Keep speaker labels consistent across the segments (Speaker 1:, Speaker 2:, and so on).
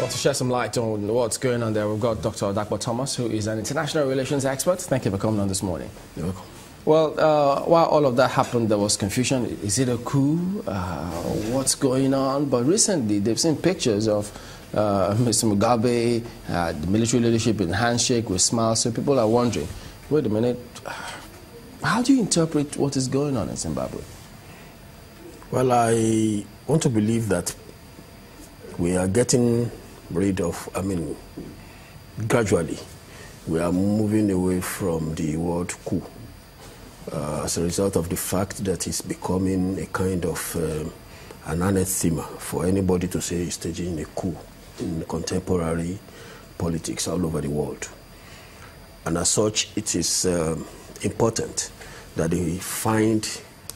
Speaker 1: Well, to shed some light on what's going on there, we've got Dr. Odakpo Thomas, who is an international relations expert. Thank you for coming on this morning.
Speaker 2: You're welcome.
Speaker 1: Well, while all of that happened, there was confusion. Is it a coup? What's going on? But recently, they've seen pictures of Mr. Mugabe, the military leadership in handshake with smiles. So people are wondering, wait a minute, how do you interpret what is going on in Zimbabwe?
Speaker 2: Well, I want to believe that we are getting rid of, gradually, we are moving away from the word coup as a result of the fact that it's becoming a kind of an anathema for anybody to say he's staging a coup in contemporary politics all over the world. And as such, it is important that we find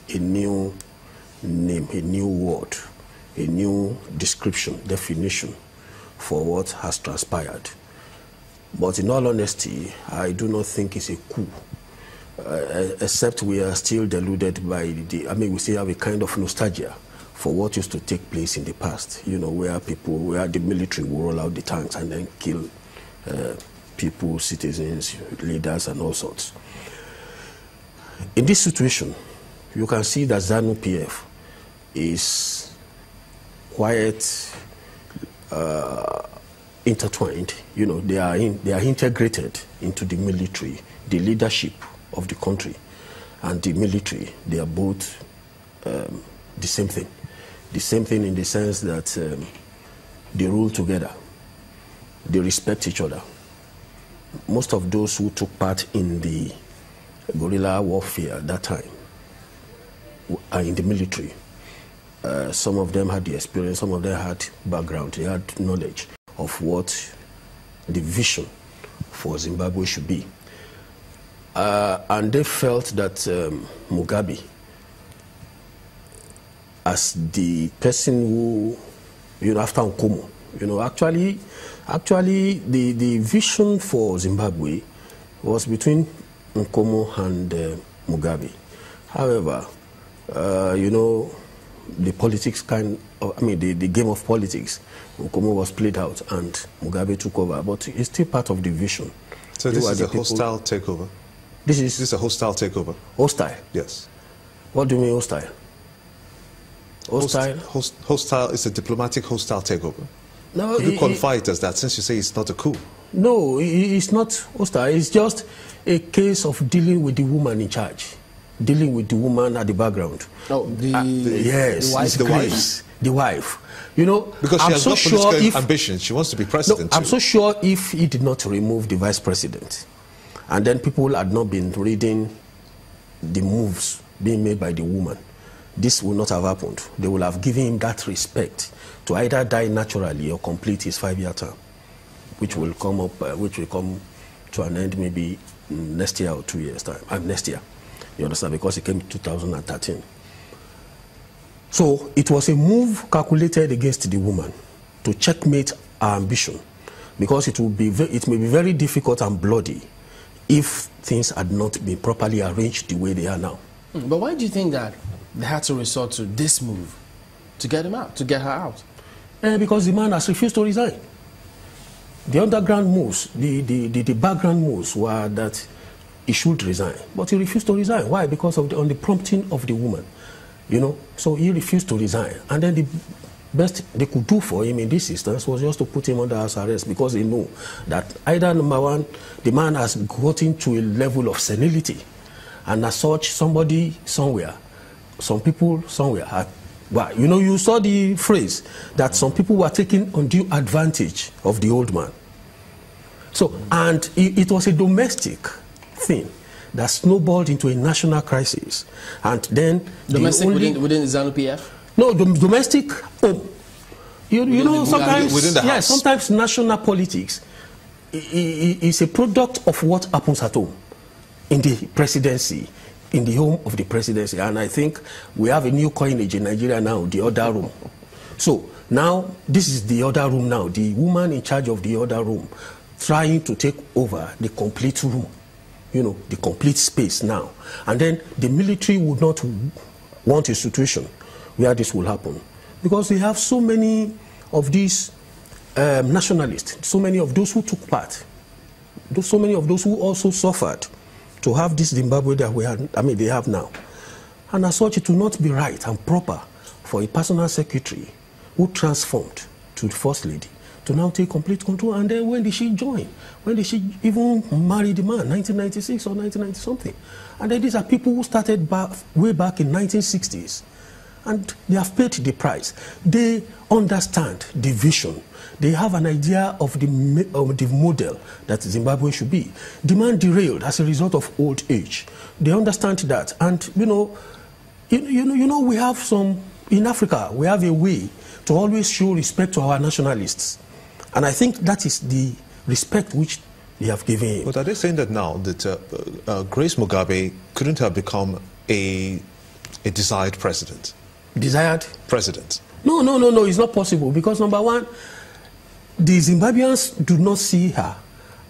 Speaker 2: a new name, a new word, a new description, definition for what has transpired. But in all honesty, I do not think it's a coup, except we are still deluded by we still have a kind of nostalgia for what used to take place in the past, where the military will roll out the tanks and then kill people, citizens, leaders, and all sorts. In this situation, you can see that ZANU-PF is quite intertwined. They are integrated into the military, the leadership of the country, and the military. They are both the same thing. The same thing in the sense that they rule together. They respect each other. Most of those who took part in the guerrilla warfare at that time are in the military. Some of them had the experience, some of them had background, they had knowledge of what the vision for Zimbabwe should be. And they felt that Mugabe, as the person who, after Nkomo, actually the vision for Zimbabwe was between Nkomo and Mugabe. However, the politics the game of politics, Nkomo was played out and Mugabe took over, but it's still part of the vision.
Speaker 3: So this is a hostile takeover? This is a hostile takeover?
Speaker 2: Hostile?
Speaker 3: Yes.
Speaker 2: What do you mean hostile? Hostile?
Speaker 3: Hostile is a diplomatic hostile takeover.
Speaker 2: No,
Speaker 3: you qualify it as that since you say it's not a coup.
Speaker 2: No, it's not hostile. It's just a case of dealing with the woman in charge, dealing with the woman at the background.
Speaker 1: Oh,
Speaker 2: yes,
Speaker 1: the
Speaker 2: wife. The wife.
Speaker 3: Because she has no political ambition. She wants to be president.
Speaker 2: No, I'm so sure if he did not remove the vice president, and then people had not been reading the moves being made by the woman, this would not have happened. They would have given him that respect to either die naturally or complete his 5-year term, which will come to an end maybe next year or 2 years' time. Next year, you understand, because it came in 2013. So it was a move calculated against the woman to checkmate her ambition, because it may be very difficult and bloody if things had not been properly arranged the way they are now.
Speaker 1: But why do you think that they had to resort to this move to get him out, to get her out?
Speaker 2: Because the man has refused to resign. The underground moves, the background moves were that he should resign, but he refused to resign. Why? Because of on the prompting of the woman, So he refused to resign, and then the best they could do for him in this instance was just to put him under house arrest, because they know that either, number one, the man has gotten to a level of senility, and as such, somebody somewhere, some people somewhere had. Well, you saw the phrase that some people were taking undue advantage of the old man. So, and it was a domestic thing that snowballed into a national crisis. And then
Speaker 1: domestic within the ZANU-PF?
Speaker 2: No, domestic home. Sometimes
Speaker 3: within the house.
Speaker 2: Sometimes national politics is a product of what happens at home, in the presidency, in the home of the presidency. And I think we have a new coinage in Nigeria now, the other room. So now this is the other room now, the woman in charge of the other room trying to take over the complete room, the complete space now. And then the military would not want a situation where this will happen, because we have so many of these nationalists, so many of those who took part, so many of those who also suffered to have this Zimbabwe that they have now. And as such, it will not be right and proper for a personal secretary who transformed to the First Lady to now take complete control. And then when did she join? When did she even marry the man? 1996 or 1990 something. And then these are people who started way back in 1960s. And they have paid the price. They understand the vision. They have an idea of the model that Zimbabwe should be. The man derailed as a result of old age. They understand that. And, you know, we have some, in Africa, we have a way to always show respect to our nationalists. And I think that is the respect which they have given him.
Speaker 3: But are they saying that now that Grace Mugabe couldn't have become a desired president?
Speaker 2: Desired?
Speaker 3: President.
Speaker 2: No, it's not possible. Because number one, the Zimbabweans do not see her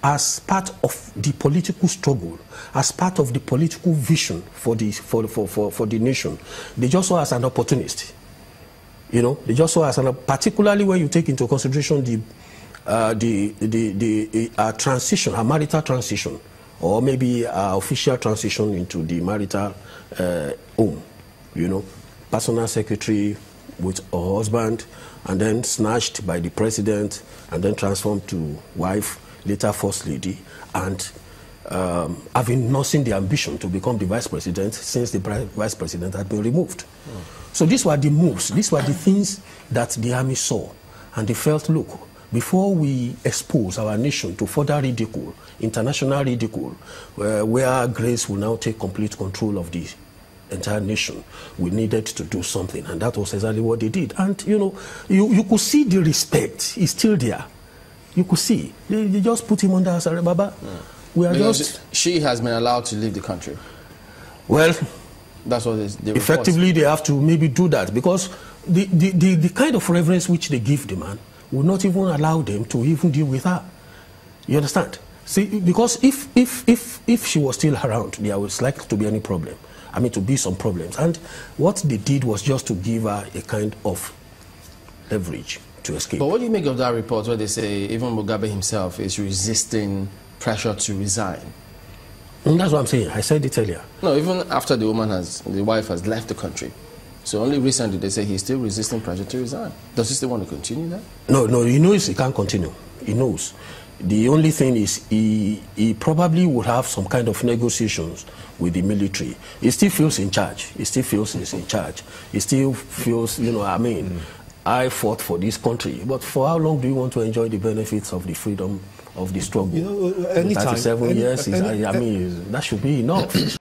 Speaker 2: as part of the political struggle, as part of the political vision for the nation. They just saw her as an opportunist. You know, they just saw her as particularly when you take into consideration the transition, a marital transition, or maybe official transition into the marital home. You know, personal secretary with a husband, and then snatched by the president, and then transformed to wife, later First Lady, and having nursing the ambition to become the vice president since the vice president had been removed. So these were the moves, these were the things that the army saw, and they felt, look, before we expose our nation to further ridicule, international ridicule, where Grace will now take complete control of the entire nation, we needed to do something, and that was exactly what they did. And you know, you could see the respect is still there. You could see they just put him under Asare Baba. We are just.
Speaker 1: She has been allowed to leave the country.
Speaker 2: Well,
Speaker 1: that's what they
Speaker 2: effectively they have to maybe do that, because the kind of reverence which they give the man will not even allow them to even deal with her. You understand? See, because if she was still around, there was likely to be any problem. I mean, to be some problems. And what they did was just to give her a kind of leverage to escape.
Speaker 1: But what do you make of that report where they say even Mugabe himself is resisting pressure to resign?
Speaker 2: And that's what I'm saying. I said it earlier.
Speaker 1: No, even after the wife has left the country. So only recently they say he's still resisting pressure to resign. Does he still want to continue that?
Speaker 2: No, he knows he can't continue. He knows. The only thing is he probably would have some kind of negotiations with the military. He still feels in charge. He still feels he's in charge. He still feels, you know, I mean, I fought for this country. But for how long do you want to enjoy the benefits of the freedom of the struggle?
Speaker 3: You know, anytime.
Speaker 2: 37 years, I mean, that should be enough.